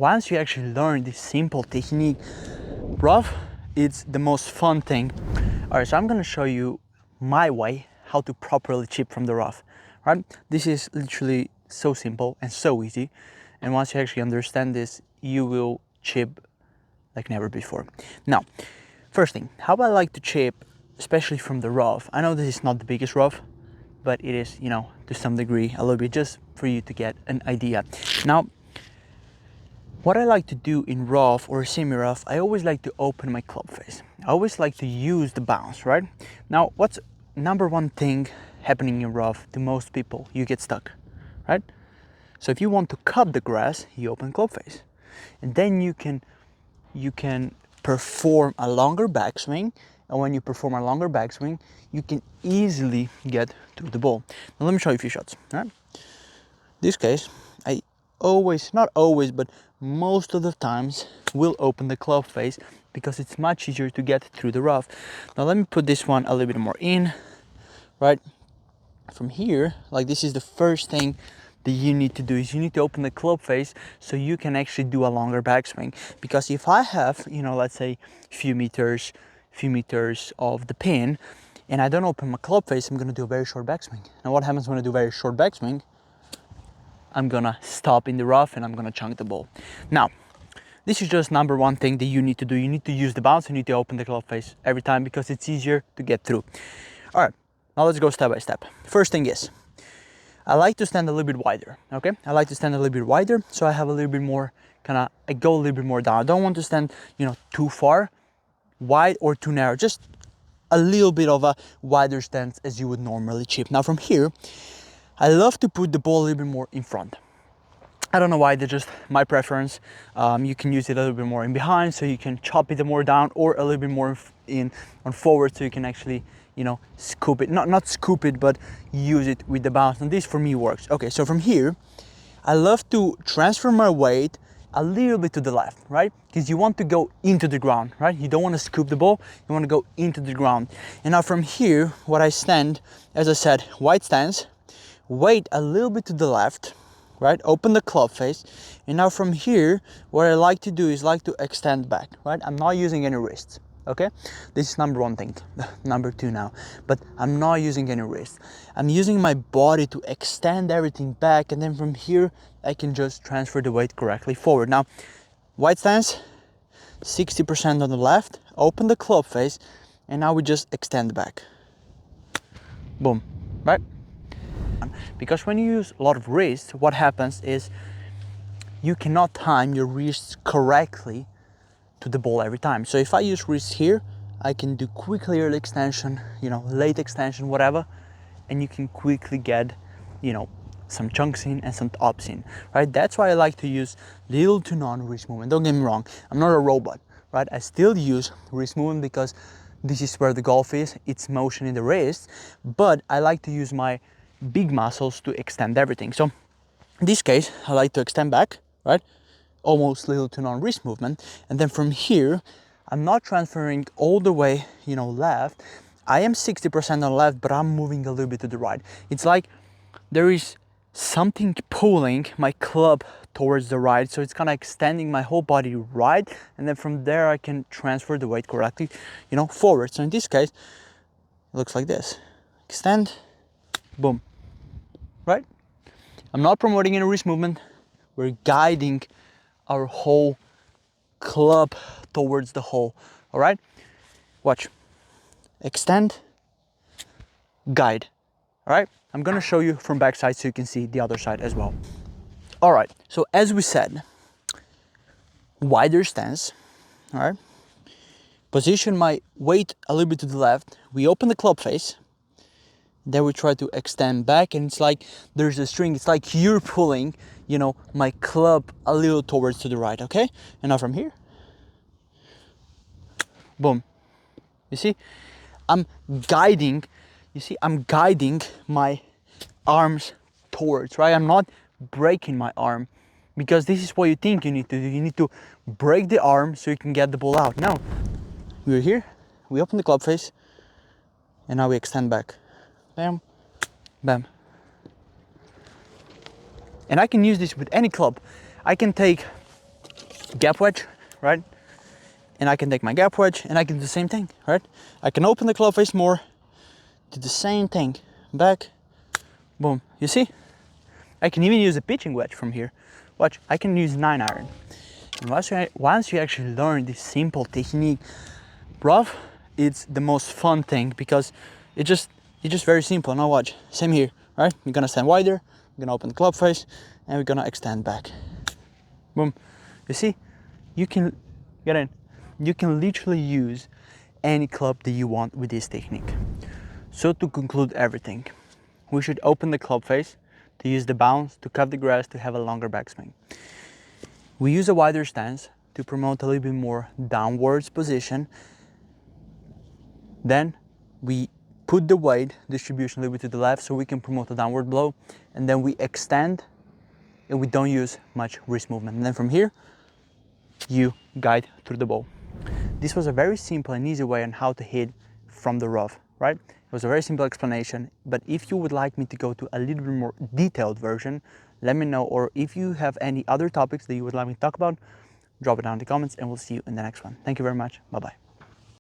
once you actually learn this simple technique, rough, it's the most fun thing. All right, so I'm gonna show you my way how to properly chip from the rough, right? This is literally so simple and so easy. And once you actually understand this, you will chip like never before. Now, first thing, how I like to chip, especially from the rough. I know this is not the biggest rough, but it is, you know, to some degree, a little bit, just for you to get an idea. Now, what I like to do in rough or semi-rough, I always like to open my club face. I always like to use the bounce, right? Now, what's number one thing happening in rough to most people? You get stuck, right? So if you want to cut the grass, you open club face. And then you can perform a longer backswing. And when you perform a longer backswing, you can easily get to the ball. Now let me show you a few shots, right? This case, I always, not always, but most of the times will open the club face because it's much easier to get through the rough. Now let me put this one a little bit more in, right? From here, like this is the first thing that you need to do is you need to open the club face so you can actually do a longer backswing. Because if I have, you know, let's say a few meters of the pin and I don't open my club face, I'm gonna do a very short backswing. Now what happens when I do a very short backswing? I'm gonna stop in the rough and I'm gonna chunk the ball. Now, this is just number one thing that you need to do. You need to use the bounce, you need to open the club face every time because it's easier to get through. All right, now let's go step by step. First thing is, I like to stand a little bit wider, okay? I like to stand a little bit wider so I have a little bit more, I go a little bit more down. I don't want to stand, you know, too far wide or too narrow, just a little bit of a wider stance as you would normally chip. Now from here, I love to put the ball a little bit more in front. I don't know why, that's just my preference. You can use it a little bit more in behind so you can chop it more down, or a little bit more on forward so you can actually, you know, scoop it. Not scoop it, but use it with the bounce. And this for me works. Okay, so from here, I love to transfer my weight a little bit to the left, right? Because you want to go into the ground, right? You don't want to scoop the ball, you want to go into the ground. And now from here, what I stand, as I said, wide stance, weight a little bit to the left, right? Open the club face. And now from here, what I like to do is like to extend back, right? I'm not using any wrists, okay? This is number one thing, number two now, but I'm not using any wrists. I'm using my body to extend everything back, and then from here, I can just transfer the weight correctly forward. Now, wide stance, 60% on the left, open the club face, and now we just extend back. Boom, right? Because when you use a lot of wrists, what happens is you cannot time your wrists correctly to the ball every time. So if I use wrists here, I can do quickly early extension, you know, late extension, whatever, and you can quickly get, you know, some chunks in and some tops in, right? That's why I like to use little to none wrist movement. Don't get me wrong, I'm not a robot, right? I still use wrist movement because this is where the golf is, it's motion in the wrist, but I like to use my big muscles to extend everything. So in this case, I like to extend back, right? Almost little to none wrist movement. And then from here, I'm not transferring all the way, you know, left. I am 60% on the left, but I'm moving a little bit to the right. It's like there is something pulling my club towards the right. So it's kind of extending my whole body right. And then from there, I can transfer the weight correctly, you know, forward. So in this case, it looks like this. Extend, boom. Right? I'm not promoting any wrist movement. We're guiding our whole club towards the hole. All right? Watch. Extend, guide. All right? I'm going to show you from backside so you can see the other side as well. All right. So as we said, wider stance. All right? Position my weight a little bit to the left. We open the club face. Then we try to extend back, and it's like there's a string. It's like you're pulling, you know, my club a little towards to the right, okay? And now from here, boom. You see, I'm guiding, I'm guiding my arms towards, right? I'm not breaking my arm, because this is what you think you need to do. You need to break the arm so you can get the ball out. Now, we're here, we open the club face, and now we extend back. Bam, bam. And I can use this with any club. I can take gap wedge, right? And I can take my gap wedge and I can do the same thing, right? I can open the club face more, do the same thing, back, boom. You see? I can even use a pitching wedge from here. Watch, I can use 9-iron. And once you actually learn this simple technique, rough, it's the most fun thing because it's just very simple. Now watch, same here, right? We're gonna stand wider, we're gonna open the club face, and we're gonna extend back. Boom. You see? You can get in. You can literally use any club that you want with this technique. So to conclude everything, we should open the club face to use the bounce, to cut the grass, to have a longer backswing. We use a wider stance to promote a little bit more downwards position. Then we put the weight distribution a little bit to the left so we can promote a downward blow. And then we extend and we don't use much wrist movement. And then from here, you guide through the bow. This was a very simple and easy way on how to hit from the rough, right? It was a very simple explanation, but if you would like me to go to a little bit more detailed version, let me know. Or if you have any other topics that you would like me to talk about, drop it down in the comments and we'll see you in the next one. Thank you very much. Bye-bye.